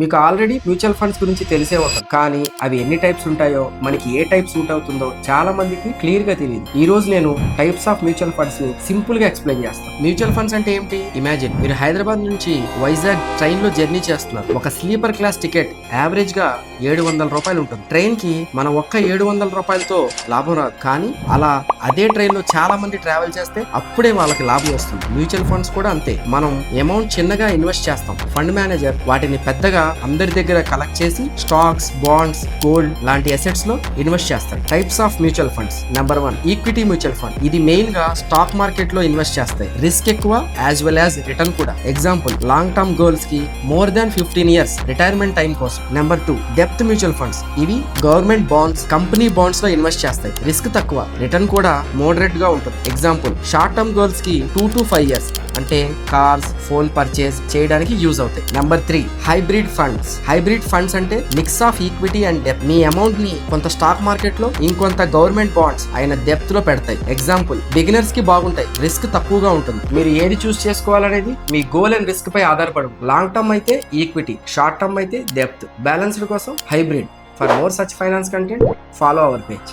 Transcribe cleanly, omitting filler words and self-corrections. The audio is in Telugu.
మీకు ఆల్రెడీ మ్యూచువల్ ఫండ్స్ గురించి తెలిసే ఉంటుంది, కానీ అవి ఎన్ని టైప్స్ ఉంటాయో, మనకి ఏ టైప్ సూట్ అవుతుందో చాలా మందికి క్లియర్ గా తెలియదు. ఈ రోజు నేను టైప్స్ ఆఫ్ మ్యూచువల్ ఫండ్స్ ని సింపుల్ గా ఎక్స్ప్లెయిన్ చేస్తాను. మ్యూచువల్ ఫండ్స్ అంటే ఏంటి? ఇమాజిన్ మీరు హైదరాబాద్ నుంచి వైజాగ్ ట్రైన్ లో జర్నీ చేస్తున్నారు. ఒక స్లీపర్ క్లాస్ టికెట్ యావరేజ్ గా 700 రూపాయలు ఉంటుంది. ట్రైన్ కి మన ఒక్క 700 రూపాయలతో లాభం రాదు, కానీ అదే ట్రైన్ లో చాలా మంది ట్రావెల్ చేస్తే అప్పుడే వాళ్ళకి లాభం వస్తుంది. మ్యూచువల్ ఫండ్స్ కూడా అంతే. మనం అమౌంట్ చిన్నగా ఇన్వెస్ట్ చేస్తాం, ఫండ్ మేనేజర్ వాటిని పెద్దగా అందరి దగ్గర కలెక్ట్ చేసి స్టాక్స్, బాండ్స్, గోల్డ్ లాంటి అసెట్స్ లో ఇన్వెస్ట్ చేస్తాయి. Types of mutual funds. Number 1 equity mutual fund. ఇది మెయిన్ గా స్టాక్ మార్కెట్ లో ఇన్వెస్ట్ చేస్తాయి. రిస్క్ ఎక్కువ యాజ్ వెల్ యాజ్ రిటర్న్ కూడా. ఎగ్జాంపుల్ లాంగ్ టర్మ్ గోల్స్ కి more than 15 years retirement time కోసం. నెంబర్ 2 డెప్త్ మ్యూచువల్ ఫండ్స్. ఇవి గవర్నమెంట్ బాండ్స్, కంపెనీ బాండ్స్ లో ఇన్వెస్ట్ చేస్తాయి. రిస్క్ తక్కువ, రిటర్న్ కూడా మోడరేట్ గా ఉంటుంది. ఎగ్జాంపుల్ షార్ట్ టర్మ్ గోల్స్ కి 2 to 5 ఇయర్స్, అంటే కార్స్, ఫోన్ పర్చేస్ చేయడానికి యూజ్ అవుతాయి. Number 3 hybrid funds. Hybrid funds అంటే మిక్స్ ఆఫ్ ఈక్విటీ అండ్ డెప్త్. మీ అమౌంట్ ని కొంత స్టాక్ మార్కెట్ లో, ఇంకొంత గవర్నమెంట్ బాండ్స్ అయిన డెప్త్ లో పెడతాయి. ఎగ్జాంపుల్ బిగినర్స్ కి బాగుంటాయి, రిస్క్ తక్కువగా ఉంటుంది. మీరు ఏది చూస్ చేసుకోవాలనేది మీ goal and risk pi ఆధారపడు. Long term అయితే ఈక్విటీ, షార్ట్ టర్మ్ అయితే డెప్త్. బ్యాలెన్స్డ్ కోసం hybrid. For more such finance content, follow our page.